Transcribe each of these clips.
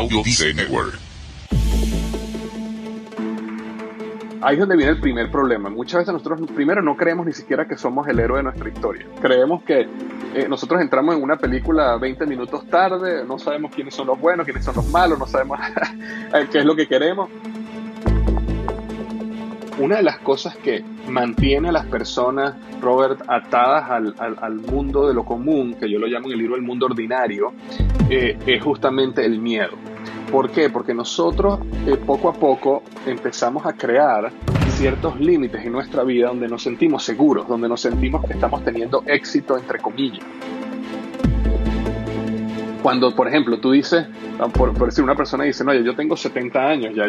Audio Dice Network. Ahí es donde viene el primer problema. Muchas veces nosotros primero no creemos ni siquiera que somos el héroe de nuestra historia. Creemos que nosotros entramos en una película 20 minutos tarde, no sabemos quiénes son los buenos, quiénes son los malos, no sabemos qué es lo que queremos. Una de las cosas que mantiene a las personas, Robert, atadas al mundo de lo común, que yo lo llamo en el libro el mundo ordinario, es justamente el miedo. ¿Por qué? Porque nosotros poco a poco empezamos a crear ciertos límites en nuestra vida donde nos sentimos seguros, donde nos sentimos que estamos teniendo éxito, entre comillas. Cuando, por ejemplo, tú dices, por decir, una persona dice, no, yo tengo 70 años, yo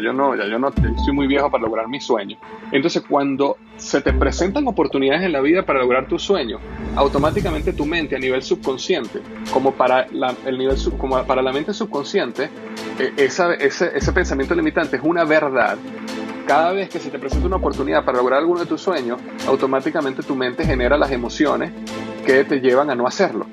soy muy viejo para lograr mis sueños. Entonces, cuando se te presentan oportunidades en la vida para lograr tus sueños, automáticamente tu mente a nivel subconsciente, como para la mente subconsciente, ese pensamiento limitante es una verdad. Cada vez que se te presenta una oportunidad para lograr alguno de tus sueños, automáticamente tu mente genera las emociones que te llevan a no hacerlo.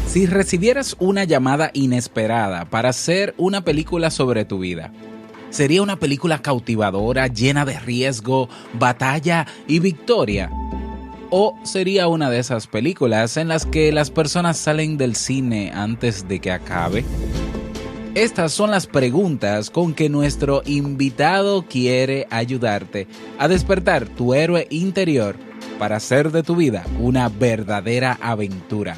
Si recibieras una llamada inesperada para hacer una película sobre tu vida, ¿sería una película cautivadora, llena de riesgo, batalla y victoria? ¿O sería una de esas películas en las que las personas salen del cine antes de que acabe? Estas son las preguntas con que nuestro invitado quiere ayudarte a despertar tu héroe interior para hacer de tu vida una verdadera aventura.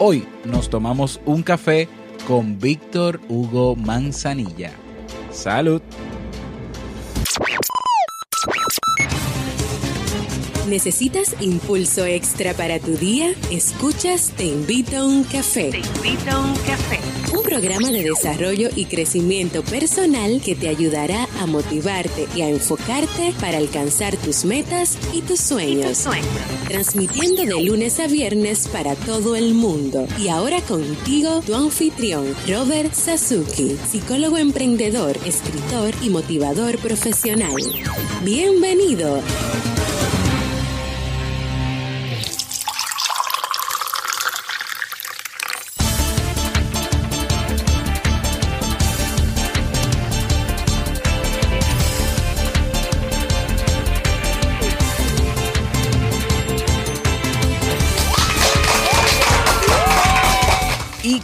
Hoy nos tomamos un café con Víctor Hugo Manzanilla. ¡Salud! ¿Necesitas impulso extra para tu día? Escuchas Te Invito a un Café. Te Invito a un Café. Un programa de desarrollo y crecimiento personal que te ayudará a motivarte y a enfocarte para alcanzar tus metas y tus sueños. Transmitiendo de lunes a viernes para todo el mundo. Y ahora contigo, tu anfitrión, Robert Sasuki, psicólogo emprendedor, escritor y motivador profesional. ¡Bienvenido!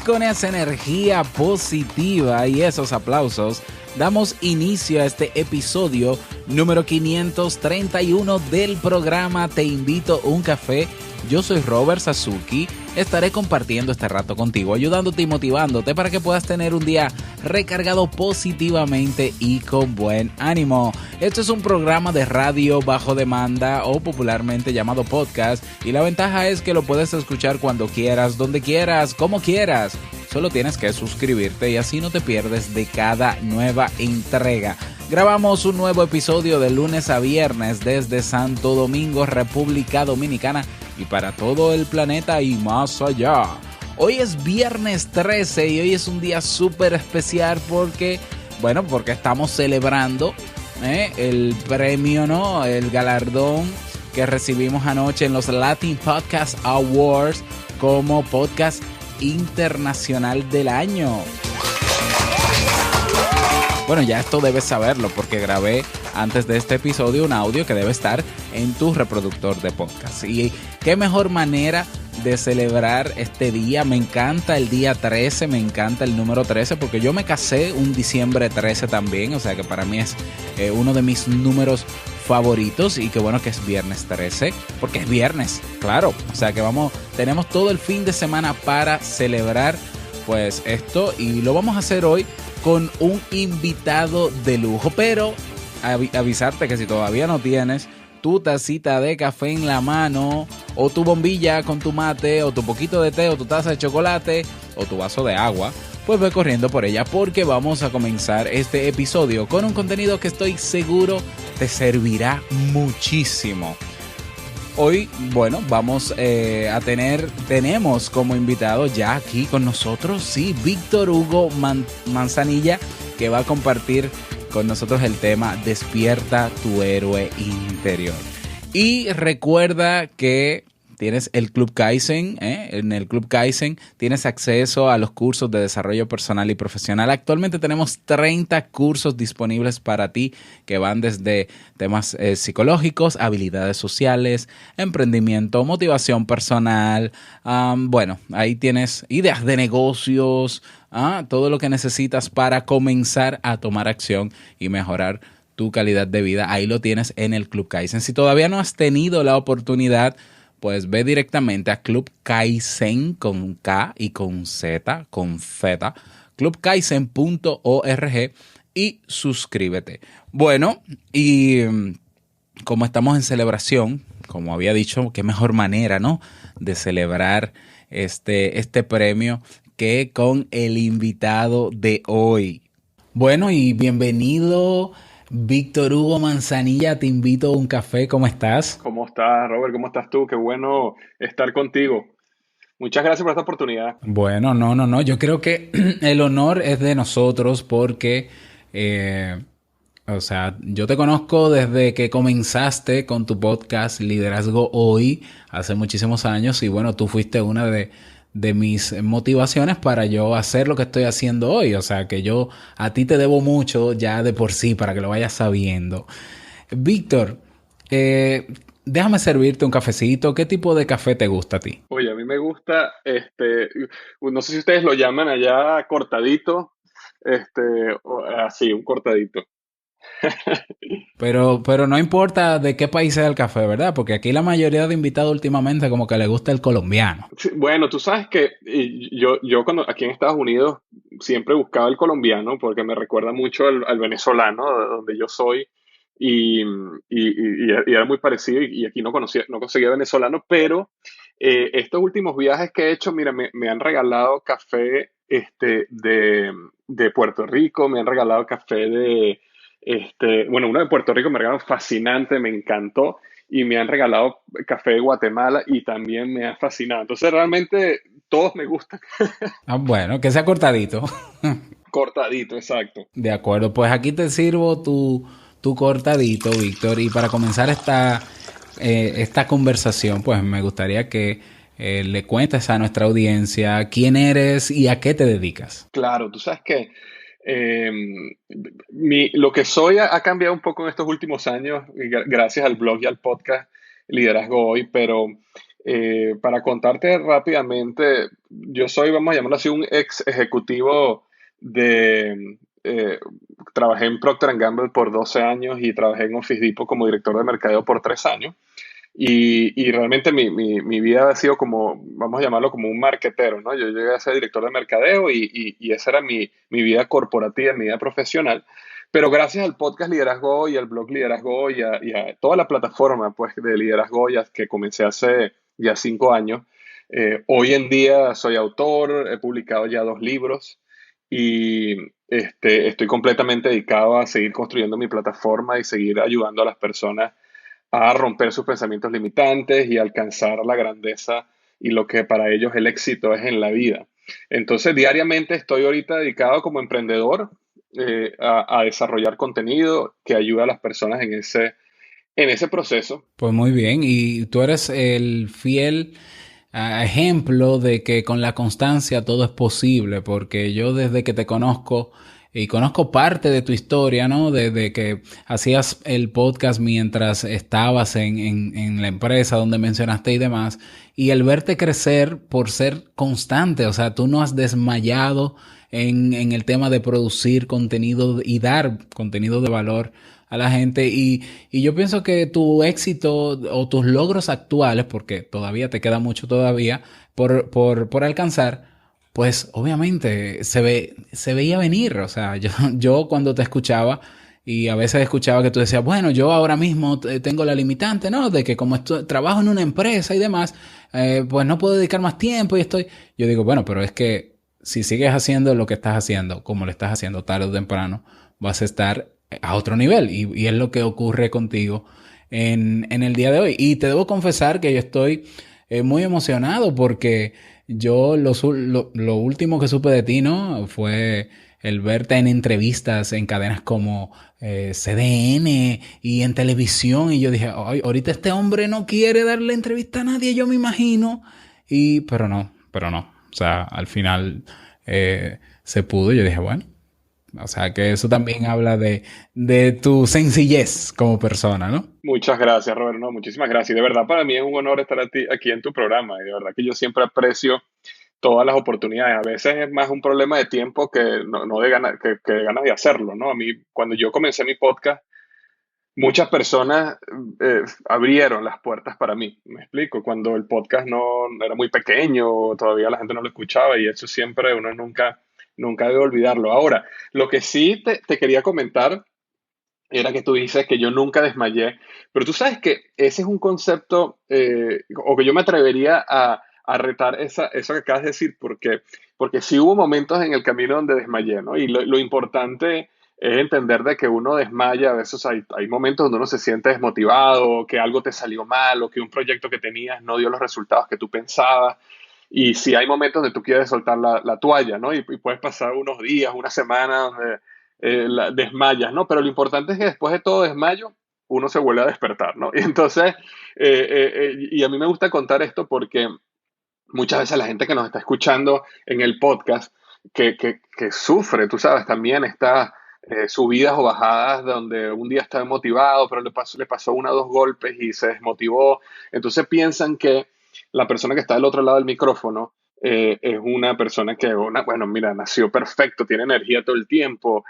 Con esa energía positiva y esos aplausos, damos inicio a este episodio número 531 del programa Te Invito a un Café. Yo soy Robert Sasuki, estaré compartiendo este rato contigo, ayudándote y motivándote para que puedas tener un día recargado positivamente y con buen ánimo. Esto es un programa de radio bajo demanda o popularmente llamado podcast, y la ventaja es que lo puedes escuchar cuando quieras, donde quieras, como quieras. Solo tienes que suscribirte y así no te pierdes de cada nueva entrega. Grabamos un nuevo episodio de lunes a viernes desde Santo Domingo, República Dominicana, y para todo el planeta y más allá. Hoy es viernes 13 y hoy es un día súper especial porque estamos celebrando el premio, ¿no? El galardón que recibimos anoche en los Latin Podcast Awards como podcast internacional del año. Bueno, ya esto debes saberlo porque grabé antes de este episodio un audio que debe estar en tu reproductor de podcast. Y qué mejor manera de celebrar este día. Me encanta el día 13, me encanta el número 13 porque yo me casé un diciembre 13 también, o sea que para mí es uno de mis números favoritos, y qué bueno que es viernes 13 porque es viernes, claro, o sea que tenemos todo el fin de semana para celebrar pues esto, y lo vamos a hacer hoy con un invitado de lujo, pero avisarte que si todavía no tienes tu tacita de café en la mano, o tu bombilla con tu mate, o tu poquito de té, o tu taza de chocolate, o tu vaso de agua, pues ve corriendo por ella porque vamos a comenzar este episodio con un contenido que estoy seguro te servirá muchísimo. Hoy, tenemos como invitado ya aquí con nosotros, sí, Víctor Hugo Manzanilla, que va a compartir con nosotros el tema Despierta tu héroe interior. Y recuerda que tienes el Club Kaizen. En el Club Kaizen tienes acceso a los cursos de desarrollo personal y profesional. Actualmente tenemos 30 cursos disponibles para ti que van desde temas psicológicos, habilidades sociales, emprendimiento, motivación personal. Bueno, ahí tienes ideas de negocios, todo lo que necesitas para comenzar a tomar acción y mejorar tu calidad de vida. Ahí lo tienes en el Club Kaizen. Si todavía no has tenido la oportunidad, pues ve directamente a Club Kaizen con K y con Z, clubkaizen.org y suscríbete. Bueno, y como estamos en celebración, como había dicho, qué mejor manera, ¿no?, de celebrar este premio que con el invitado de hoy. Bueno, y bienvenido Víctor Hugo Manzanilla, te invito a un café. ¿Cómo estás? ¿Cómo estás, Robert? ¿Cómo estás tú? Qué bueno estar contigo. Muchas gracias por esta oportunidad. Bueno, no. Yo creo que el honor es de nosotros porque, yo te conozco desde que comenzaste con tu podcast Liderazgo Hoy, hace muchísimos años, y bueno, tú fuiste una de mis motivaciones para yo hacer lo que estoy haciendo hoy. O sea, que yo a ti te debo mucho ya de por sí, para que lo vayas sabiendo. Víctor, déjame servirte un cafecito. ¿Qué tipo de café te gusta a ti? Oye, a mí me gusta, no sé si ustedes lo llaman allá cortadito, así, un cortadito. Pero no importa de qué país sea el café, ¿verdad? Porque aquí la mayoría de invitados últimamente como que le gusta el colombiano. Sí, bueno, tú sabes que yo cuando aquí en Estados Unidos siempre buscaba el colombiano porque me recuerda mucho al venezolano, de donde yo soy, y era muy parecido y aquí no conseguía venezolano, pero estos últimos viajes que he hecho, mira, me han regalado café de Puerto Rico, me han regalado café uno de Puerto Rico me regalaron fascinante, me encantó, y me han regalado café de Guatemala y también me ha fascinado. Entonces, realmente todos me gustan. Bueno, que sea cortadito. Cortadito, exacto. De acuerdo, pues aquí te sirvo tu cortadito, Víctor. Y para comenzar esta conversación, pues me gustaría que le cuentes a nuestra audiencia quién eres y a qué te dedicas. Claro, tú sabes que lo que soy ha cambiado un poco en estos últimos años, gracias al blog y al podcast Liderazgo Hoy, pero para contarte rápidamente, yo soy, vamos a llamarlo así, un ex ejecutivo trabajé en Procter & Gamble por 12 años y trabajé en Office Depot como director de mercadeo por 3 años. Y realmente mi vida ha sido como, vamos a llamarlo como un marketero, ¿no? Yo llegué a ser director de mercadeo y esa era mi vida corporativa, mi vida profesional. Pero gracias al podcast Liderazgo y al blog Liderazgo y a toda la plataforma pues, de Liderazgo que comencé hace ya 5 años, hoy en día soy autor, he publicado ya 2 libros y estoy completamente dedicado a seguir construyendo mi plataforma y seguir ayudando a las personas a romper sus pensamientos limitantes y alcanzar la grandeza y lo que para ellos el éxito es en la vida. Entonces, diariamente estoy ahorita dedicado como emprendedor a desarrollar contenido que ayuda a las personas en ese proceso. Pues muy bien, y tú eres el fiel ejemplo de que con la constancia todo es posible, porque yo desde que te conozco y conozco parte de tu historia, ¿no? Desde que hacías el podcast mientras estabas en la empresa donde mencionaste y demás, y el verte crecer por ser constante, o sea, tú no has desmayado en el tema de producir contenido y dar contenido de valor a la gente, y yo pienso que tu éxito o tus logros actuales, porque todavía te queda mucho todavía por alcanzar, pues obviamente se veía venir. O sea, yo cuando te escuchaba y a veces escuchaba que tú decías, bueno, yo ahora mismo tengo la limitante, ¿no? De que como trabajo en una empresa y demás, pues no puedo dedicar más tiempo y yo digo, bueno, pero es que si sigues haciendo lo que estás haciendo, como lo estás haciendo tarde o temprano, vas a estar a otro nivel y es lo que ocurre contigo en el día de hoy. Y te debo confesar que yo estoy muy emocionado porque yo lo último que supe de ti, ¿no? Fue el verte en entrevistas en cadenas como CDN y en televisión, y yo dije, "Ay, ahorita este hombre no quiere darle entrevista a nadie, yo me imagino", pero no, o sea, al final se pudo, y yo dije, bueno, o sea, que eso también habla de tu sencillez como persona, ¿no? Muchas gracias, Robert. No, muchísimas gracias. Y de verdad, para mí es un honor estar aquí en tu programa. Y de verdad que yo siempre aprecio todas las oportunidades. A veces es más un problema de tiempo que no de ganas, que de ganas de hacerlo, ¿no? A mí, cuando yo comencé mi podcast, muchas personas abrieron las puertas para mí. Me explico, cuando el podcast no era muy pequeño, todavía la gente no lo escuchaba y eso siempre uno nunca debe olvidarlo. Ahora, lo que sí te quería comentar era que tú dices que yo nunca desmayé, pero tú sabes que ese es un concepto, o que yo me atrevería a retar eso que acabas de decir, porque sí hubo momentos en el camino donde desmayé, ¿no? Y lo importante es entender de que uno desmaya, a veces hay momentos donde uno se siente desmotivado, que algo te salió mal, o que un proyecto que tenías no dio los resultados que tú pensabas. Y sí hay momentos donde tú quieres soltar la toalla, ¿no? Y puedes pasar unos días, una semana donde desmayas, ¿no? Pero lo importante es que después de todo desmayo, uno se vuelve a despertar, ¿no? Y entonces, y a mí me gusta contar esto porque muchas veces la gente que nos está escuchando en el podcast, que sufre, tú sabes, también está subidas o bajadas donde un día está motivado, pero le pasó uno o dos golpes y se desmotivó. Entonces piensan que la persona que está del otro lado del micrófono es una persona bueno, mira, nació perfecto, tiene energía todo el tiempo,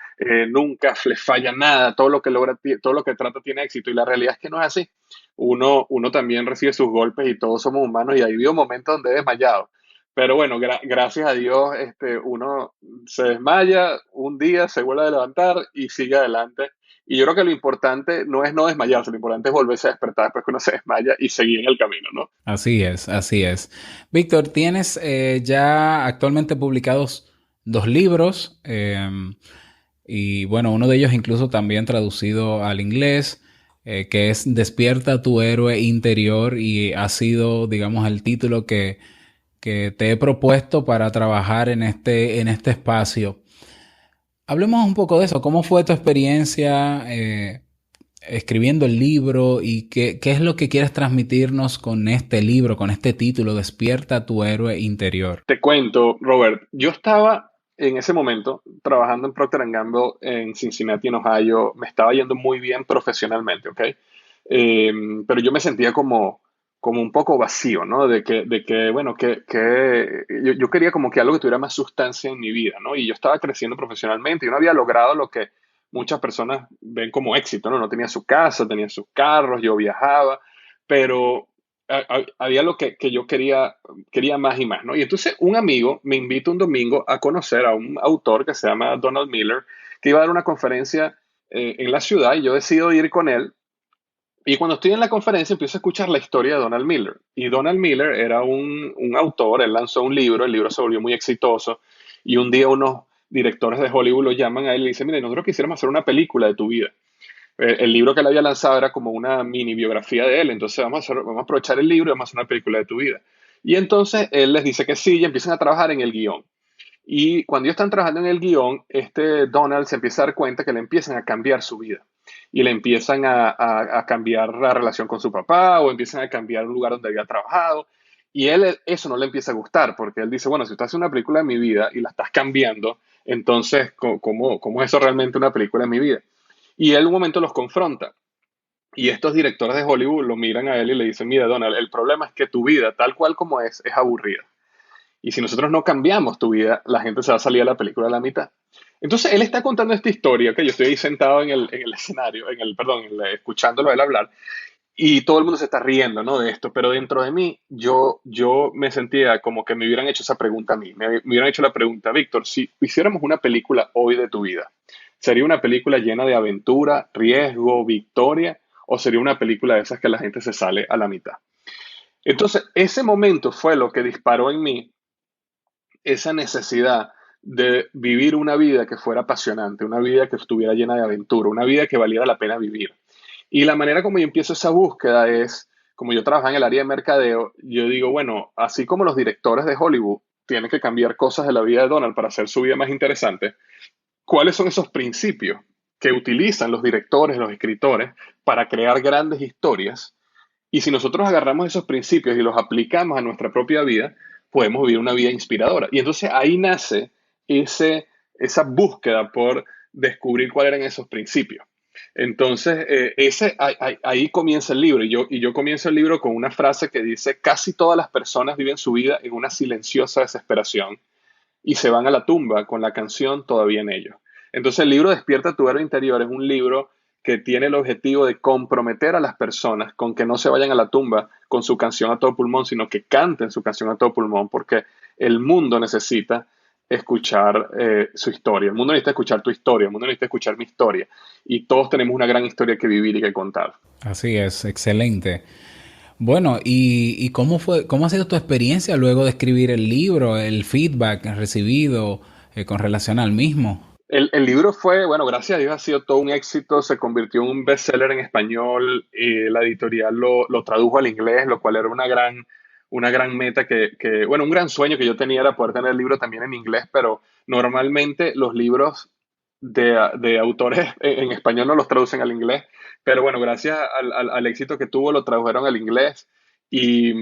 nunca le falla nada, todo lo que logra, todo lo que trata tiene éxito. Y la realidad es que no es así. Uno también recibe sus golpes y todos somos humanos y ha habido momentos donde he desmayado. Pero bueno, gracias a Dios, uno se desmaya, un día se vuelve a levantar y sigue adelante. Y yo creo que lo importante no es no desmayarse, lo importante es volverse a despertar después que uno se desmaya y seguir en el camino, ¿no? Así es, así es. Víctor, tienes ya actualmente publicados 2 libros, y bueno, uno de ellos incluso también traducido al inglés, que es Despierta tu héroe interior, y ha sido, digamos, el título que te he propuesto para trabajar en este espacio. Hablemos un poco de eso. ¿Cómo fue tu experiencia escribiendo el libro, y qué es lo que quieres transmitirnos con este libro, con este título, Despierta tu héroe interior? Te cuento, Robert, yo estaba en ese momento trabajando en Procter Gamble en Cincinnati, en Ohio. Me estaba yendo muy bien profesionalmente, ¿ok? Pero yo me sentía como un poco vacío, ¿no? De que bueno, yo quería como que algo que tuviera más sustancia en mi vida, ¿no? Y yo estaba creciendo profesionalmente y no había logrado lo que muchas personas ven como éxito, ¿no? No tenía su casa, tenía sus carros, yo viajaba, pero había lo que yo quería más y más, ¿no? Y entonces un amigo me invita un domingo a conocer a un autor que se llama Donald Miller, que iba a dar una conferencia en la ciudad, y yo decido ir con él. Y cuando estoy en la conferencia empiezo a escuchar la historia de Donald Miller. Y Donald Miller era un autor, él lanzó un libro, el libro se volvió muy exitoso, y un día unos directores de Hollywood lo llaman a él y le dicen, mire, nosotros quisiéramos hacer una película de tu vida. El libro que él había lanzado era como una mini biografía de él, entonces vamos a aprovechar el libro y vamos a hacer una película de tu vida. Y entonces él les dice que sí y empiezan a trabajar en el guión. Y cuando ellos están trabajando en el guión, Donald se empieza a dar cuenta que le empiezan a cambiar su vida. Y le empiezan a cambiar la relación con su papá, o empiezan a cambiar el lugar donde había trabajado. Y él eso no le empieza a gustar, porque él dice, bueno, si tú haces una película de mi vida y la estás cambiando, entonces, ¿cómo es eso realmente una película de mi vida? Y él un momento los confronta. Y estos directores de Hollywood lo miran a él y le dicen, mira, Donald, el problema es que tu vida, tal cual como es aburrida. Y si nosotros no cambiamos tu vida, la gente se va a salir a la película a la mitad. Entonces, él está contando esta historia, que yo estoy ahí sentado en el escenario, escuchándolo a él hablar, y todo el mundo se está riendo, ¿no? De esto, pero dentro de mí, yo me sentía como que me hubieran hecho esa pregunta a mí. Me hubieran hecho la pregunta, Víctor, si hiciéramos una película hoy de tu vida, ¿sería una película llena de aventura, riesgo, victoria? ¿O sería una película de esas que la gente se sale a la mitad? Entonces, ese momento fue lo que disparó en mí esa necesidad de vivir una vida que fuera apasionante, una vida que estuviera llena de aventura, una vida que valiera la pena vivir. Y la manera como yo empiezo esa búsqueda es, como yo trabajo en el área de mercadeo, yo digo, bueno, así como los directores de Hollywood tienen que cambiar cosas de la vida de Donald para hacer su vida más interesante, cuáles son esos principios que utilizan los directores, los escritores, para crear grandes historias. Y si nosotros agarramos esos principios y los aplicamos a nuestra propia vida, podemos vivir una vida inspiradora. Y entonces ahí nace esa búsqueda por descubrir cuáles eran esos principios. Entonces, ahí comienza el libro. Y yo comienzo el libro con una frase que dice: casi todas las personas viven su vida en una silenciosa desesperación y se van a la tumba con la canción todavía en ellos. Entonces, el libro Despierta tu héroe interior es un libro que tiene el objetivo de comprometer a las personas con que no se vayan a la tumba con su canción a todo pulmón, sino que canten su canción a todo pulmón, porque el mundo necesita escuchar su historia. El mundo necesita escuchar tu historia, el mundo necesita escuchar mi historia. Y todos tenemos una gran historia que vivir y que contar. Así es, excelente. Bueno, ¿y cómo ha sido tu experiencia luego de escribir el libro, el feedback recibido con relación al mismo? El libro fue, bueno, gracias a Dios ha sido todo un éxito, se convirtió en un bestseller en español, la editorial lo tradujo al inglés, lo cual era una gran meta bueno, un gran sueño que yo tenía era poder tener el libro también en inglés, pero normalmente los libros de autores en español no los traducen al inglés, pero bueno, gracias al éxito que tuvo lo tradujeron al inglés. Y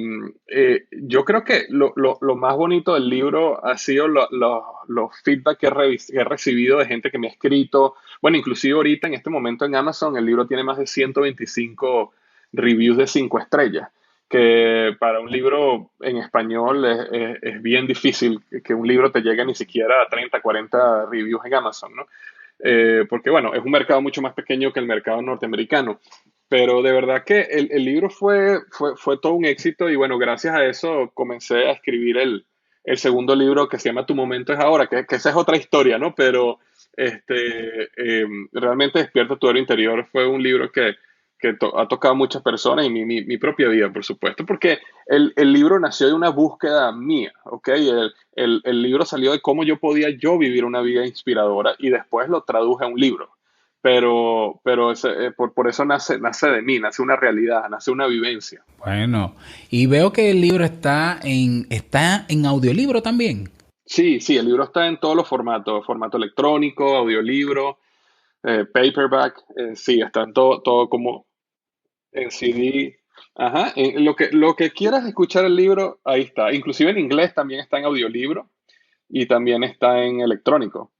yo creo que lo más bonito del libro ha sido los feedback que he recibido de gente que me ha escrito. Bueno, inclusive ahorita en este momento en Amazon el libro tiene más de 125 reviews de 5 estrellas, que para un libro en español es bien difícil que un libro te llegue ni siquiera a 30, 40 reviews en Amazon, ¿no? Porque bueno, es un mercado mucho más pequeño que el mercado norteamericano. Pero de verdad que el libro fue todo un éxito y bueno, gracias a eso comencé a escribir el segundo libro que se llama Tu momento es ahora, que esa es otra historia, ¿no? Pero realmente Despierta tu héroe interior fue un libro que ha tocado a muchas personas y mi propia vida, por supuesto, porque el libro nació de una búsqueda mía, ¿ok? El libro salió de cómo yo podía vivir una vida inspiradora y después lo traduje a un libro. Pero por eso nace de mí, nace una realidad, nace una vivencia. Bueno, y veo que el libro está en audiolibro también. Sí, sí, el libro está en todos los formatos: formato electrónico, audiolibro, paperback, sí, está en todo como en CD. Ajá, lo que quieras escuchar el libro, ahí está. Inclusive en inglés también está en audiolibro y también está en electrónico.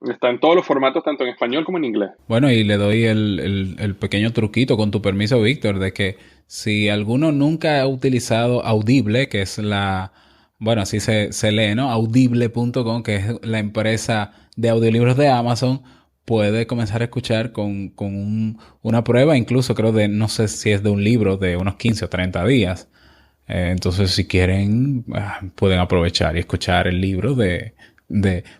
Está en todos los formatos, tanto en español como en inglés. Bueno, y le doy el pequeño truquito, con tu permiso, Víctor, de que si alguno nunca ha utilizado Audible, que es bueno, así se lee, ¿no? Audible.com, que es la empresa de audiolibros de Amazon, puede comenzar a escuchar con una prueba, incluso creo no sé si es de un libro de unos 15 o 30 días. Entonces, si quieren, pueden aprovechar y escuchar el libro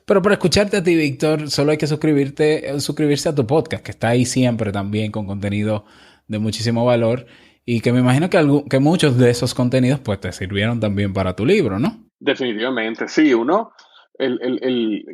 Pero para escucharte a ti, Víctor, solo hay que suscribirse a tu podcast, que está ahí siempre también con contenido de muchísimo valor y que me imagino que muchos de esos contenidos pues te sirvieron también para tu libro, ¿no? Definitivamente, sí.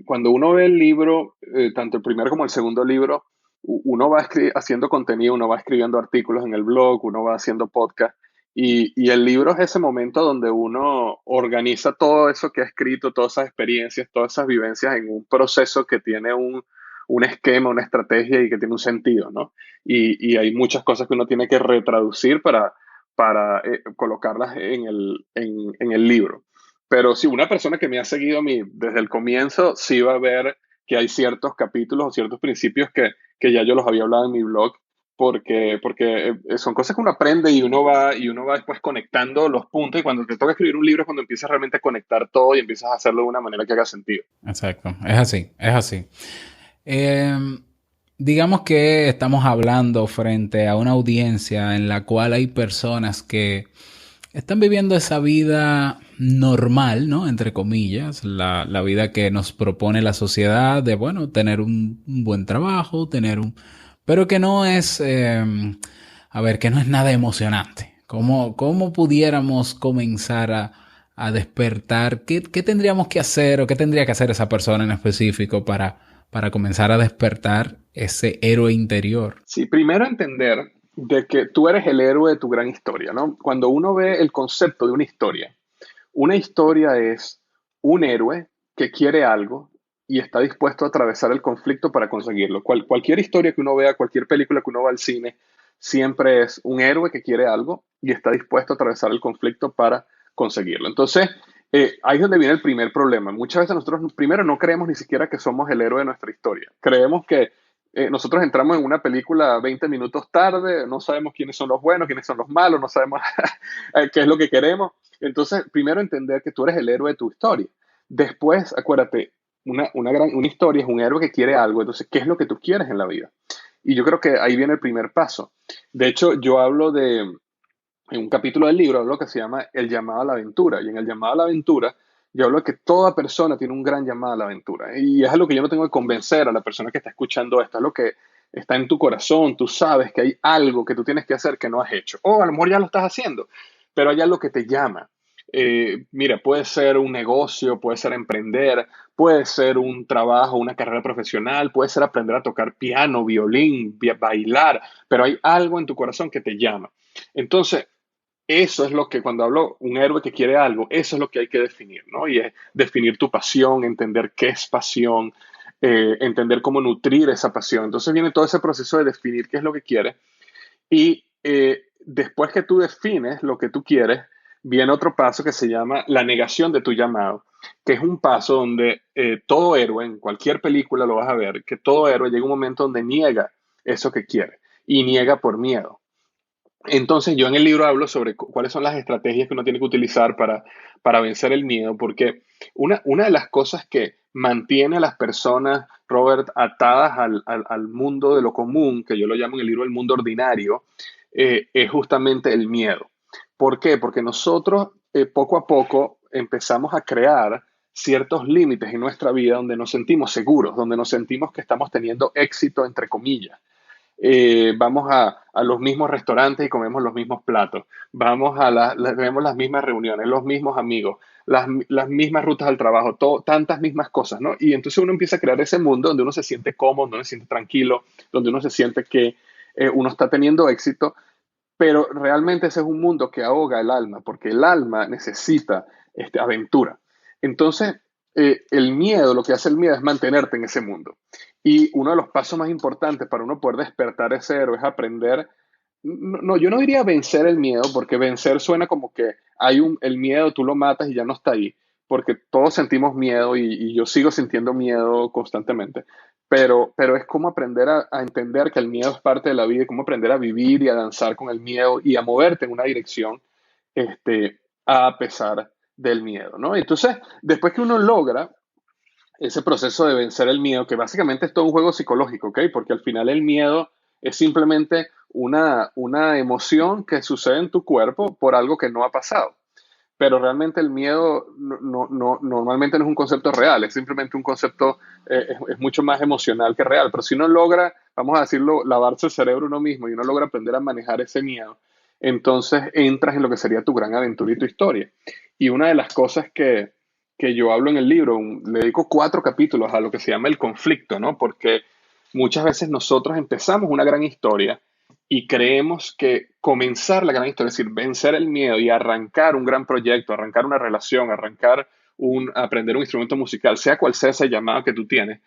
Cuando uno ve el libro, tanto el primero como el segundo libro, uno va haciendo contenido, uno va escribiendo artículos en el blog, uno va haciendo podcast. Y el libro es ese momento donde uno organiza todo eso que ha escrito, todas esas experiencias, todas esas vivencias en un proceso que tiene un esquema, una estrategia y que tiene un sentido, ¿no? Y hay muchas cosas que uno tiene que retraducir para colocarlas en el libro. Pero si una persona que me ha seguido a mí desde el comienzo, sí va a ver que hay ciertos capítulos o ciertos principios que ya yo los había hablado en mi blog, porque son cosas que uno aprende y uno va después conectando los puntos, y cuando te toca escribir un libro es cuando empiezas realmente a conectar todo y empiezas a hacerlo de una manera que haga sentido. Exacto, es así, es así. Digamos que estamos hablando frente a una audiencia en la cual hay personas que están viviendo esa vida normal, ¿no? Entre comillas, la vida que nos propone la sociedad de, bueno, tener un buen trabajo, pero que no es, que no es nada emocionante. ¿Cómo pudiéramos comenzar a despertar? ¿Qué tendríamos que hacer o qué tendría que hacer esa persona en específico para comenzar a despertar ese héroe interior? Sí, primero entender de que tú eres el héroe de tu gran historia, ¿no? Cuando uno ve el concepto de una historia es un héroe que quiere algo y está dispuesto a atravesar el conflicto para conseguirlo. Cualquier historia que uno vea, cualquier película que uno va al cine, siempre es un héroe que quiere algo y está dispuesto a atravesar el conflicto para conseguirlo. Entonces, ahí es donde viene el primer problema. Muchas veces nosotros primero no creemos ni siquiera que somos el héroe de nuestra historia. Creemos que nosotros entramos en una película 20 minutos tarde, no sabemos quiénes son los buenos, quiénes son los malos, no sabemos qué es lo que queremos. Entonces, primero entender que tú eres el héroe de tu historia. Después, acuérdate, una historia es un héroe que quiere algo. Entonces, ¿qué es lo que tú quieres en la vida? Y yo creo que ahí viene el primer paso. De hecho, yo hablo en un capítulo del libro, hablo que se llama El llamado a la aventura. Y en el llamado a la aventura, yo hablo de que toda persona tiene un gran llamado a la aventura. Y es algo que yo no tengo que convencer a la persona que está escuchando esto. Es lo que está en tu corazón. Tú sabes que hay algo que tú tienes que hacer que no has hecho. O a lo mejor ya lo estás haciendo, pero hay algo que te llama. Mira, puede ser un negocio, puede ser emprender, puede ser un trabajo, una carrera profesional, puede ser aprender a tocar piano, violín, bailar, pero hay algo en tu corazón que te llama. Entonces, eso es lo que cuando hablo un héroe que quiere algo, eso es lo que hay que definir, ¿no? Y es definir tu pasión, entender qué es pasión, entender cómo nutrir esa pasión. Entonces viene todo ese proceso de definir qué es lo que quieres y después que tú defines lo que tú quieres, viene otro paso que se llama la negación de tu llamado, que es un paso donde todo héroe, en cualquier película lo vas a ver, que todo héroe llega un momento donde niega eso que quiere y niega por miedo. Entonces yo en el libro hablo sobre cuáles son las estrategias que uno tiene que utilizar para vencer el miedo, porque una de las cosas que mantiene a las personas, Robert, atadas al mundo de lo común, que yo lo llamo en el libro el mundo ordinario, es justamente el miedo. ¿Por qué? Porque nosotros poco a poco empezamos a crear ciertos límites en nuestra vida donde nos sentimos seguros, donde nos sentimos que estamos teniendo éxito, entre comillas. Vamos a los mismos restaurantes y comemos los mismos platos, tenemos las mismas reuniones, los mismos amigos, las mismas rutas al trabajo, tantas mismas cosas, ¿no? Y entonces uno empieza a crear ese mundo donde uno se siente cómodo, donde uno se siente tranquilo, donde uno se siente que uno está teniendo éxito, pero realmente ese es un mundo que ahoga el alma, porque el alma necesita aventura. Entonces, el miedo, lo que hace el miedo es mantenerte en ese mundo. Y uno de los pasos más importantes para uno poder despertar ese héroe es aprender, no, yo no diría vencer el miedo, porque vencer suena como que el miedo, tú lo matas y ya no está ahí, porque todos sentimos miedo y yo sigo sintiendo miedo constantemente. Pero es como aprender a entender que el miedo es parte de la vida y cómo aprender a vivir y a danzar con el miedo y a moverte en una dirección a pesar del miedo, ¿no? Entonces, después que uno logra ese proceso de vencer el miedo, que básicamente es todo un juego psicológico, ¿ok? Porque al final el miedo es simplemente una emoción que sucede en tu cuerpo por algo que no ha pasado. Pero realmente el miedo normalmente no es un concepto real, es simplemente un concepto, es mucho más emocional que real. Pero si uno logra, vamos a decirlo, lavarse el cerebro uno mismo y uno logra aprender a manejar ese miedo, entonces entras en lo que sería tu gran aventura y tu historia. Y una de las cosas que yo hablo en el libro, le dedico 4 capítulos a lo que se llama el conflicto, ¿no? Porque muchas veces nosotros empezamos una gran historia y creemos que comenzar la gran historia, es decir, vencer el miedo y arrancar un gran proyecto, arrancar una relación, aprender un instrumento musical, sea cual sea ese llamado que tú tienes,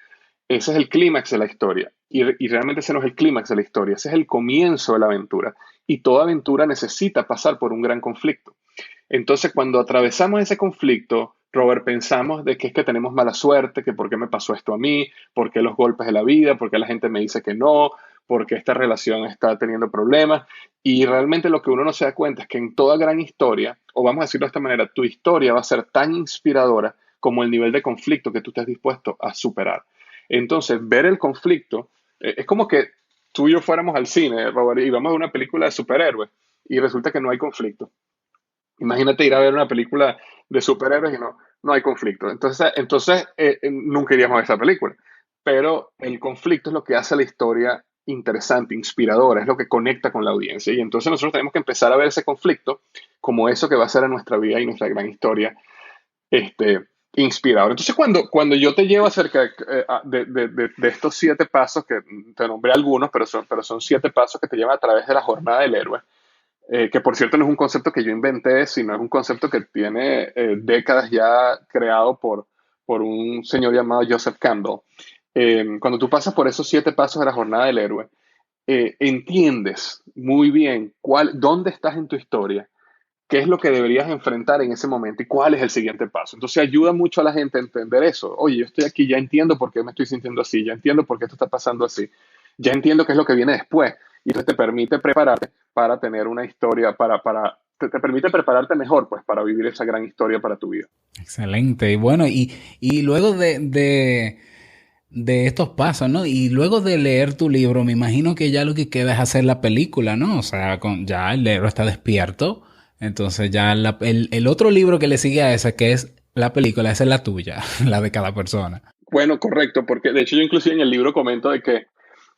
ese es el clímax de la historia. Y realmente ese no es el clímax de la historia, ese es el comienzo de la aventura. Y toda aventura necesita pasar por un gran conflicto. Entonces, cuando atravesamos ese conflicto, Robert, pensamos de que es que tenemos mala suerte, que por qué me pasó esto a mí, por qué los golpes de la vida, por qué la gente me dice que no, por qué esta relación está teniendo problemas. Y realmente lo que uno no se da cuenta es que en toda gran historia, o vamos a decirlo de esta manera, tu historia va a ser tan inspiradora como el nivel de conflicto que tú estés dispuesto a superar. Entonces, ver el conflicto es como que tú y yo fuéramos al cine, Robert, y vamos a ver una película de superhéroes y resulta que no hay conflicto. Imagínate ir a ver una película de superhéroes y no hay conflicto. Entonces nunca iríamos a ver esa película. Pero el conflicto es lo que hace la historia interesante, inspiradora, es lo que conecta con la audiencia. Y entonces nosotros tenemos que empezar a ver ese conflicto como eso que va a ser en nuestra vida y nuestra gran historia inspirador. Entonces, cuando yo te llevo acerca de estos 7 pasos, que te nombré algunos, pero son 7 pasos que te llevan a través de la jornada del héroe, que por cierto no es un concepto que yo inventé, sino es un concepto que tiene décadas ya creado por un señor llamado Joseph Campbell. Cuando tú pasas por esos 7 pasos de la jornada del héroe, entiendes muy bien dónde estás en tu historia, qué es lo que deberías enfrentar en ese momento y cuál es el siguiente paso. Entonces ayuda mucho a la gente a entender eso. Oye, yo estoy aquí, ya entiendo por qué me estoy sintiendo así, ya entiendo por qué esto está pasando así, ya entiendo qué es lo que viene después. Y eso te permite prepararte para tener una historia, te permite prepararte mejor, pues, para vivir esa gran historia para tu vida. Excelente. Y bueno, y luego de estos pasos, ¿no? Y luego de leer tu libro, me imagino que ya lo que queda es hacer la película, ¿no? O sea, ya el héroe está despierto. Entonces ya el otro libro que le sigue a ese, que es la película, esa es la tuya, la de cada persona. Bueno, correcto, porque de hecho yo inclusive en el libro comento de que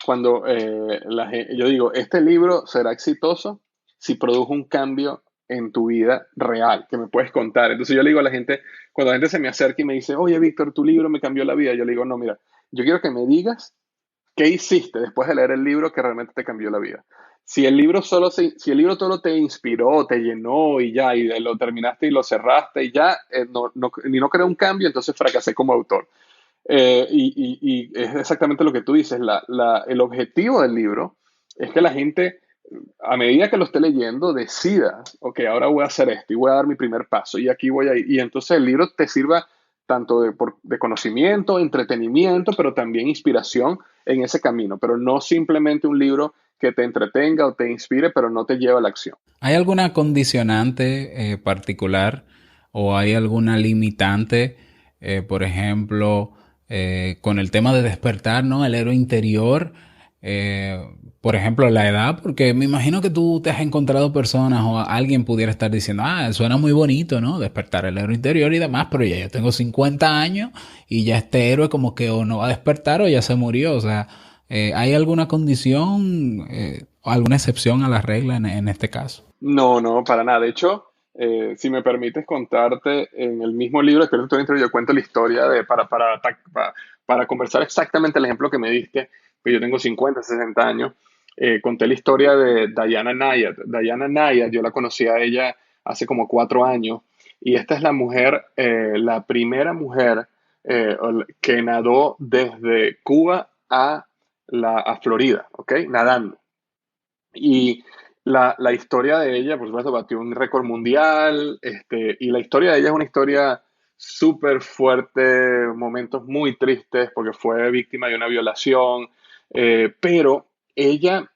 cuando yo digo, este libro será exitoso si produjo un cambio en tu vida real, que me puedes contar. Entonces yo le digo a la gente, cuando la gente se me acerca y me dice, oye, Víctor, tu libro me cambió la vida, yo le digo, no, mira, yo quiero que me digas qué hiciste después de leer el libro que realmente te cambió la vida. Si el libro solo te inspiró, te llenó y ya, y lo terminaste y lo cerraste y ya, no creó un cambio, entonces fracasé como autor. Y es exactamente lo que tú dices. El objetivo del libro es que la gente, a medida que lo esté leyendo, decida, ok, ahora voy a hacer esto y voy a dar mi primer paso y aquí voy a ir. Y entonces el libro te sirva tanto de conocimiento, entretenimiento, pero también inspiración en ese camino. Pero no simplemente un libro que te entretenga o te inspire, pero no te lleva a la acción. ¿Hay alguna condicionante particular o hay alguna limitante, por ejemplo, con el tema de despertar, ¿no? El héroe interior, eh, por ejemplo, la edad, porque me imagino que tú te has encontrado personas o alguien pudiera estar diciendo, suena muy bonito, ¿no? Despertar el héroe interior y demás, pero ya yo tengo 50 años y ya este héroe como que o no va a despertar o ya se murió, o sea, ¿hay alguna condición o alguna excepción a la regla en este caso? No, no, para nada. De hecho, si me permites contarte, en el mismo libro, Espíritu Todo Interior, yo cuento la historia para conversar exactamente el ejemplo que me diste, que yo tengo 50, 60 años. Conté la historia de Diana Nayar. Diana Nayar, yo la conocí a ella hace como 4 años, y esta es la primera mujer que nadó desde Cuba a Florida, ¿ok? Nadando. Y la historia de ella, por supuesto, batió un récord mundial, y la historia de ella es una historia súper fuerte, momentos muy tristes porque fue víctima de una violación, pero ella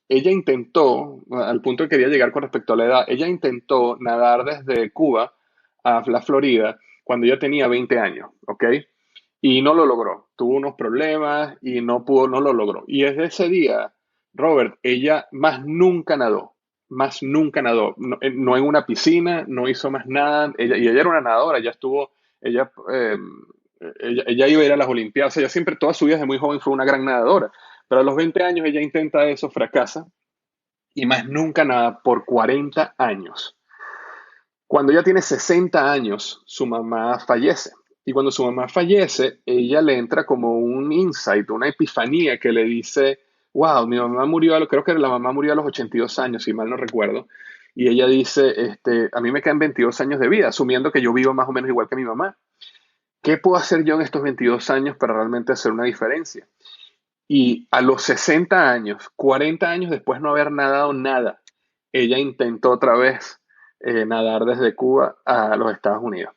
intentó, al punto que quería llegar con respecto a la edad, ella intentó nadar desde Cuba a la Florida cuando ella tenía 20 años, ¿ok? Y no lo logró, tuvo unos problemas y no pudo, no lo logró. Y desde ese día Robert, ella más nunca nadó, no en una piscina, no hizo más nada, y ella era una nadadora, ella, eh, ella iba a ir a las Olimpiadas, o sea, ella siempre, toda su vida desde muy joven fue una gran nadadora, pero a los 20 años ella intenta eso, fracasa, y más nunca nada por 40 años. Cuando ella tiene 60 años, su mamá fallece. Y cuando su mamá fallece, ella le entra como un insight, una epifanía que le dice, wow, mi mamá murió, creo que la mamá murió a los 82 años, si mal no recuerdo. Y ella dice, a mí me quedan 22 años de vida, asumiendo que yo vivo más o menos igual que mi mamá. ¿Qué puedo hacer yo en estos 22 años para realmente hacer una diferencia? Y a los 60 años, 40 años después de no haber nadado nada, ella intentó otra vez nadar desde Cuba a los Estados Unidos.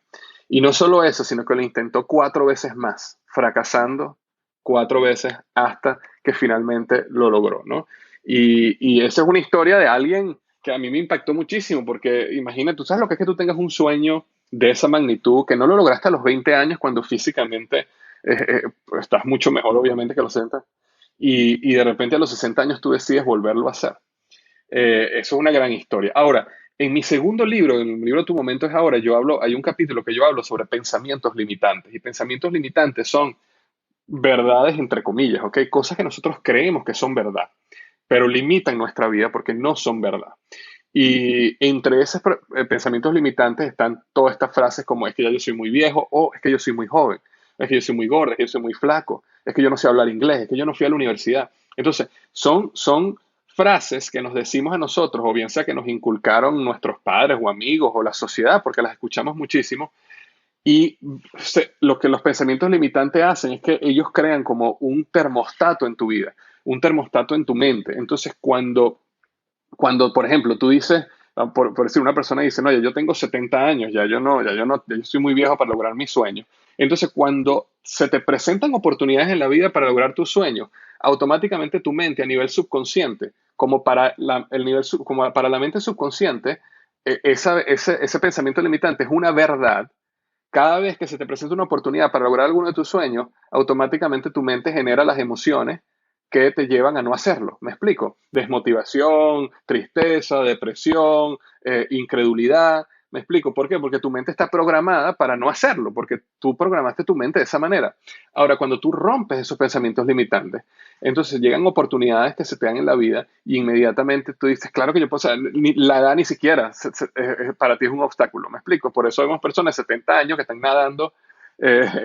Y no solo eso, sino que lo intentó 4 veces más, fracasando 4 veces hasta que finalmente lo logró, ¿no? Y esa es una historia de alguien que a mí me impactó muchísimo, porque imagina, tú sabes lo que es que tú tengas un sueño de esa magnitud, que no lo lograste a los 20 años cuando físicamente estás mucho mejor, obviamente, que a los 60, y de repente a los 60 años tú decides volverlo a hacer. Eso es una gran historia. Ahora, en mi segundo libro, en el libro Tu Momento es Ahora, hay un capítulo que yo hablo sobre pensamientos limitantes. Y pensamientos limitantes son verdades entre comillas, ¿ok? Cosas que nosotros creemos que son verdad, pero limitan nuestra vida porque no son verdad. Y entre esos pensamientos limitantes están todas estas frases como es que ya yo soy muy viejo, o es que yo soy muy joven, es que yo soy muy gordo, es que yo soy muy flaco, es que yo no sé hablar inglés, es que yo no fui a la universidad. Entonces, son frases que nos decimos a nosotros, o bien sea que nos inculcaron nuestros padres o amigos o la sociedad, porque las escuchamos muchísimo, Y lo que los pensamientos limitantes hacen es que ellos crean como un termostato en tu vida, un termostato en tu mente. Entonces, cuando, por ejemplo, tú dices, por decir, una persona dice, no, yo tengo 70 años, ya yo estoy muy viejo para lograr mis sueños. Entonces, cuando se te presentan oportunidades en la vida para lograr tus sueños, automáticamente tu mente a nivel subconsciente, como para la mente subconsciente, ese pensamiento limitante es una verdad. Cada vez que se te presenta una oportunidad para lograr alguno de tus sueños, automáticamente tu mente genera las emociones que te llevan a no hacerlo. ¿Me explico? Desmotivación, tristeza, depresión, incredulidad. ¿Me explico? ¿Por qué? Porque tu mente está programada para no hacerlo, porque tú programaste tu mente de esa manera. Ahora, cuando tú rompes esos pensamientos limitantes, entonces llegan oportunidades que se te dan en la vida y inmediatamente tú dices, claro que yo puedo, o sea, la edad ni siquiera para ti es un obstáculo, me explico. Por eso vemos personas de 70 años que están nadando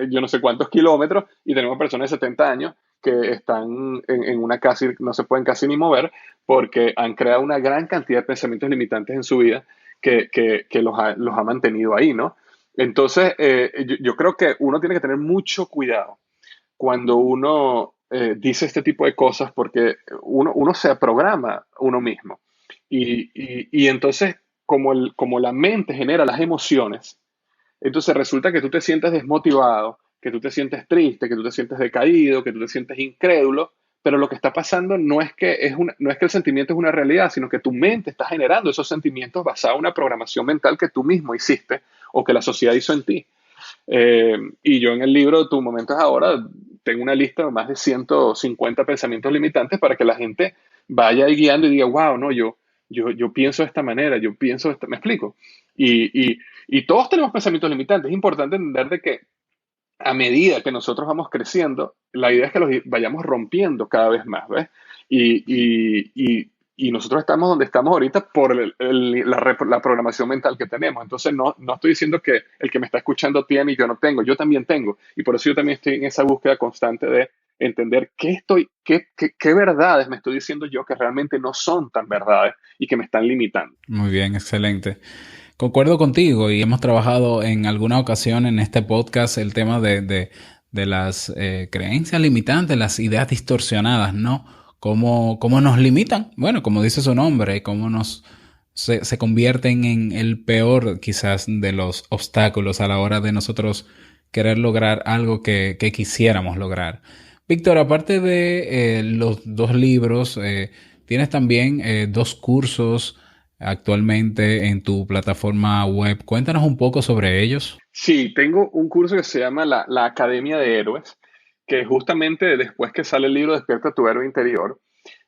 yo no sé cuántos kilómetros y tenemos personas de 70 años que están en una casi, no se pueden casi ni mover porque han creado una gran cantidad de pensamientos limitantes en su vida que los ha mantenido ahí, ¿no? Entonces, yo creo que uno tiene que tener mucho cuidado cuando uno dice este tipo de cosas porque uno se programa uno mismo. Y entonces, como la mente genera las emociones, entonces resulta que tú te sientes desmotivado, que tú te sientes triste, que tú te sientes decaído, que tú te sientes incrédulo, pero lo que está pasando no es que el sentimiento es una realidad, sino que tu mente está generando esos sentimientos basados en una programación mental que tú mismo hiciste o que la sociedad hizo en ti. Y yo en el libro Tu momento es ahora tengo una lista de más de 150 pensamientos limitantes para que la gente vaya ahí guiando y diga, wow, no, yo pienso de esta manera, yo pienso de esta, me explico. Y todos tenemos pensamientos limitantes. Es importante entender de que a medida que nosotros vamos creciendo, la idea es que los vayamos rompiendo cada vez más, ¿ves? Y, y nosotros estamos donde estamos ahorita por la programación mental que tenemos. Entonces, no estoy diciendo que el que me está escuchando tiene y yo no tengo, yo también tengo. Y por eso yo también estoy en esa búsqueda constante de entender qué verdades me estoy diciendo yo que realmente no son tan verdades y que me están limitando. Muy bien, excelente. Concuerdo contigo y hemos trabajado en alguna ocasión en este podcast el tema de las creencias limitantes, las ideas distorsionadas, ¿no? ¿Cómo nos limitan? Bueno, como dice su nombre, se convierten en el peor quizás de los obstáculos a la hora de nosotros querer lograr algo que quisiéramos lograr. Víctor, aparte de los dos libros, tienes también dos cursos actualmente en tu plataforma web. Cuéntanos un poco sobre ellos. Sí, tengo un curso que se llama la Academia de Héroes, que justamente después que sale el libro Despierta tu héroe interior,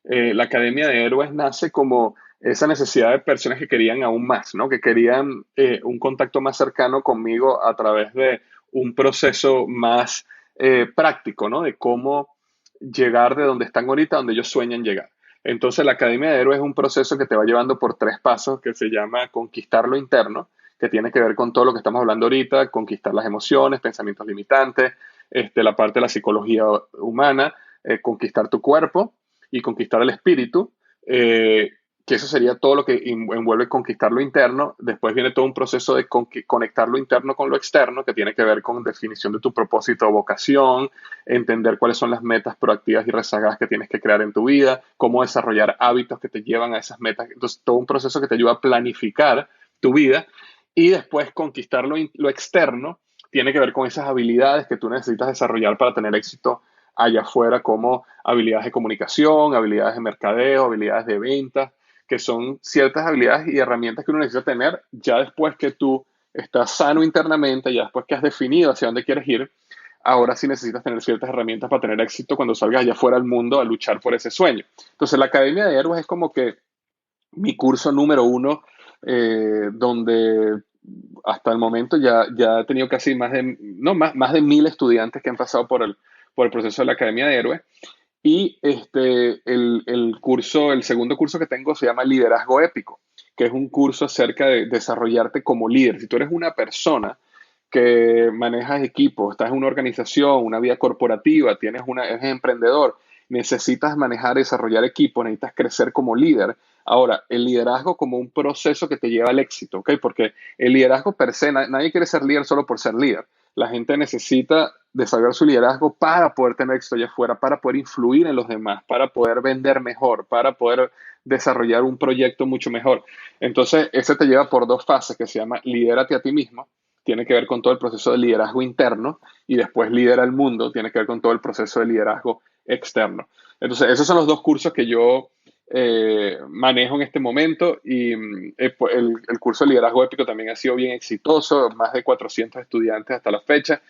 la Academia de Héroes nace como esa necesidad de personas que querían aún más, ¿no? Que querían un contacto más cercano conmigo a través de un proceso más práctico, ¿no? De cómo llegar de donde están ahorita a donde ellos sueñan llegar. Entonces, la Academia de Héroes es un proceso que te va llevando por 3 pasos que se llama conquistar lo interno, que tiene que ver con todo lo que estamos hablando ahorita, conquistar las emociones, pensamientos limitantes, la parte de la psicología humana, conquistar tu cuerpo y conquistar el espíritu, que eso sería todo lo que envuelve conquistar lo interno. Después viene todo un proceso de conectar lo interno con lo externo, que tiene que ver con definición de tu propósito o vocación, entender cuáles son las metas proactivas y rezagadas que tienes que crear en tu vida, cómo desarrollar hábitos que te llevan a esas metas. Entonces, todo un proceso que te ayuda a planificar tu vida y después conquistar lo externo tiene que ver con esas habilidades que tú necesitas desarrollar para tener éxito allá afuera, como habilidades de comunicación, habilidades de mercadeo, habilidades de ventas, que son ciertas habilidades y herramientas que uno necesita tener ya después que tú estás sano internamente, ya después que has definido hacia dónde quieres ir. Ahora sí necesitas tener ciertas herramientas para tener éxito cuando salgas allá afuera al mundo a luchar por ese sueño. Entonces, la Academia de Héroes es como que mi curso número uno, donde hasta el momento ya he tenido casi más de 1.000 estudiantes que han pasado por el proceso de la Academia de Héroes. Y el segundo curso que tengo se llama Liderazgo Épico, que es un curso acerca de desarrollarte como líder. Si tú eres una persona que manejas equipos, estás en una organización, una vida corporativa, eres emprendedor necesitas manejar y desarrollar equipo, necesitas crecer como líder. Ahora, el liderazgo como un proceso que te lleva al éxito, ¿ok? Porque el liderazgo per se, nadie quiere ser líder solo por ser líder. La gente necesita desarrollar su liderazgo para poder tener éxito allá afuera, para poder influir en los demás, para poder vender mejor, para poder desarrollar un proyecto mucho mejor. Entonces, ese te lleva por 2 fases que se llama lidérate a ti mismo, tiene que ver con todo el proceso de liderazgo interno, y después lidera el mundo, tiene que ver con todo el proceso de liderazgo externo. Entonces, esos son los 2 cursos que yo manejo en este momento, y el curso de liderazgo épico también ha sido bien exitoso, más de 400 estudiantes hasta la fecha,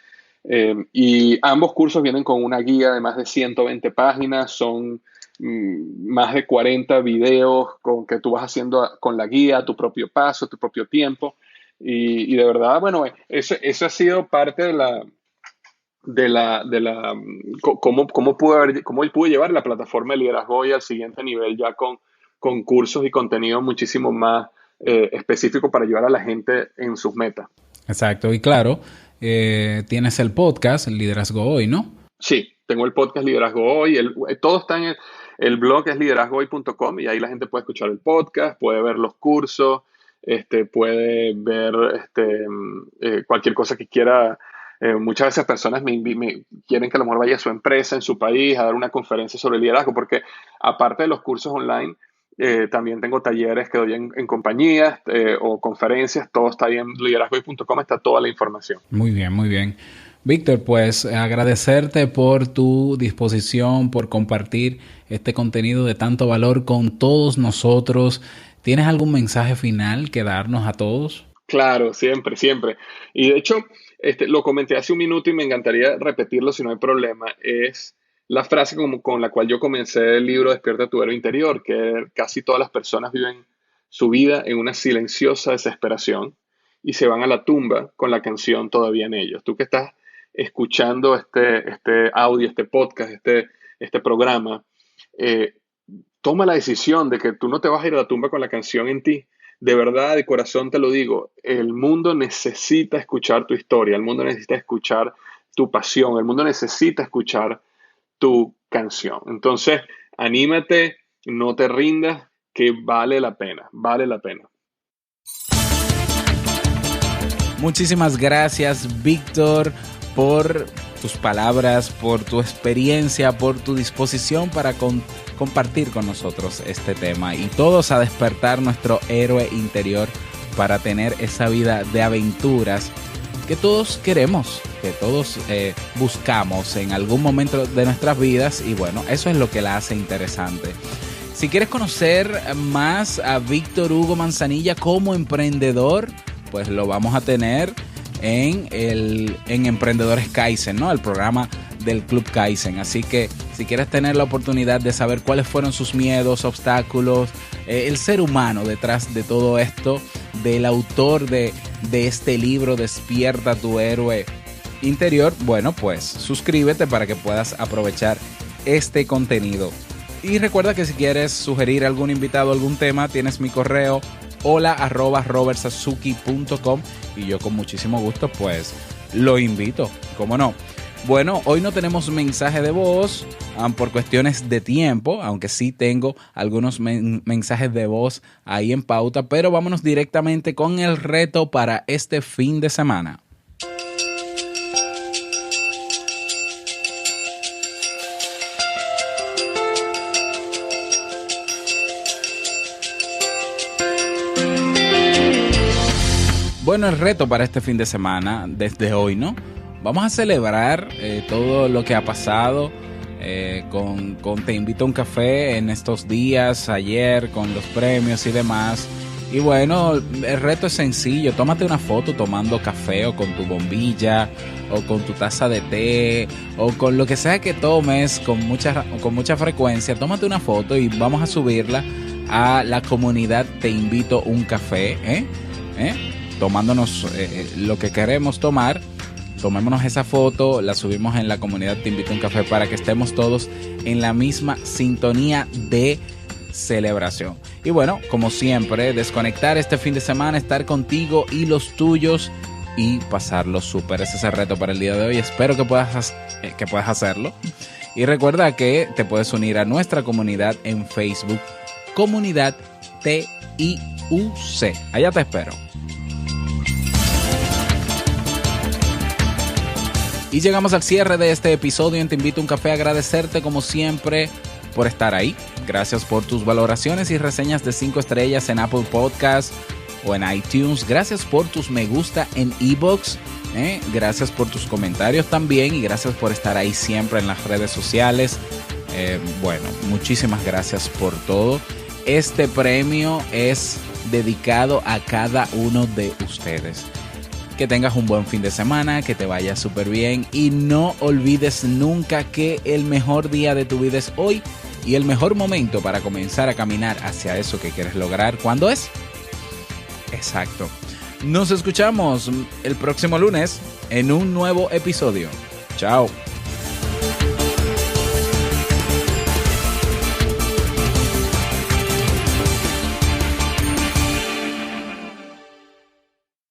y ambos cursos vienen con una guía de más de 120 páginas, son más de 40 videos con que tú vas haciendo con la guía, tu propio paso, tu propio tiempo, y de verdad, bueno, eso ha sido parte cómo pude llevar la plataforma de liderazgo hoy al siguiente nivel, ya con cursos y contenido muchísimo más específico para ayudar a la gente en sus metas. Exacto, y claro, tienes el podcast, el Liderazgo Hoy, ¿no? Sí, tengo el podcast Liderazgo Hoy, todo está en el blog, es liderazgohoy.com, y ahí la gente puede escuchar el podcast, puede ver los cursos, puede ver cualquier cosa que quiera. Muchas veces personas me quieren que a lo mejor vaya a su empresa, en su país, a dar una conferencia sobre liderazgo, porque aparte de los cursos online, también tengo talleres que doy en compañías o conferencias. Todo está ahí en liderazgohoy.com, está toda la información. Muy bien, muy bien. Víctor, pues agradecerte por tu disposición, por compartir este contenido de tanto valor con todos nosotros. ¿Tienes algún mensaje final que darnos a todos? Claro, siempre, siempre. Y de hecho, lo comenté hace un minuto y me encantaría repetirlo si no hay problema. Es la frase con la cual yo comencé el libro Despierta tu héroe interior, que casi todas las personas viven su vida en una silenciosa desesperación y se van a la tumba con la canción todavía en ellos. Tú que estás escuchando este audio, este podcast, este programa, toma la decisión de que tú no te vas a ir a la tumba con la canción en ti. De verdad, de corazón te lo digo, el mundo necesita escuchar tu historia, el mundo necesita escuchar tu pasión, el mundo necesita escuchar tu canción. Entonces, anímate, no te rindas, que vale la pena, vale la pena. Muchísimas gracias, Víctor, por tus palabras, por tu experiencia, por tu disposición para compartir con nosotros este tema, y todos a despertar nuestro héroe interior para tener esa vida de aventuras que todos queremos, que todos buscamos en algún momento de nuestras vidas, y bueno, eso es lo que la hace interesante. Si quieres conocer más a Víctor Hugo Manzanilla como emprendedor, pues lo vamos a tener en Emprendedores Kaizen, ¿no? El programa del Club Kaizen. Así que si quieres tener la oportunidad de saber cuáles fueron sus miedos, obstáculos, el ser humano detrás de todo esto, del autor de este libro Despierta tu héroe interior, bueno, pues suscríbete para que puedas aprovechar este contenido. Y recuerda que si quieres sugerir algún invitado, algún tema, tienes mi correo hola@robertsazuki.com, y yo con muchísimo gusto pues lo invito, ¿cómo no? Bueno, hoy no tenemos mensaje de voz por cuestiones de tiempo, aunque sí tengo algunos mensajes de voz ahí en pauta, pero vámonos directamente con el reto para este fin de semana. Bueno, el reto para este fin de semana, desde hoy, ¿no? Vamos a celebrar todo lo que ha pasado con Te Invito a un Café en estos días, ayer, con los premios y demás. Y bueno, el reto es sencillo. Tómate una foto tomando café, o con tu bombilla, o con tu taza de té, o con lo que sea que tomes con mucha frecuencia. Tómate una foto y vamos a subirla a la comunidad Te Invito a un Café, tomándonos lo que queremos tomar. Tomémonos esa foto, la subimos en la comunidad Te Invito a un Café para que estemos todos en la misma sintonía de celebración. Y bueno, como siempre, desconectar este fin de semana, estar contigo y los tuyos y pasarlo súper. Ese es el reto para el día de hoy. Espero que puedas hacerlo. Y recuerda que te puedes unir a nuestra comunidad en Facebook, Comunidad TIUC. Allá te espero. Y llegamos al cierre de este episodio en Te Invito a un Café. Agradecerte como siempre por estar ahí. Gracias por tus valoraciones y reseñas de 5 estrellas en Apple Podcasts o en iTunes. Gracias por tus me gusta en iVoox. Gracias por tus comentarios también y gracias por estar ahí siempre en las redes sociales. Bueno, muchísimas gracias por todo. Este premio es dedicado a cada uno de ustedes. Que tengas un buen fin de semana, que te vaya súper bien y no olvides nunca que el mejor día de tu vida es hoy y el mejor momento para comenzar a caminar hacia eso que quieres lograr. ¿Cuándo es? Exacto. Nos escuchamos el próximo lunes en un nuevo episodio. Chao.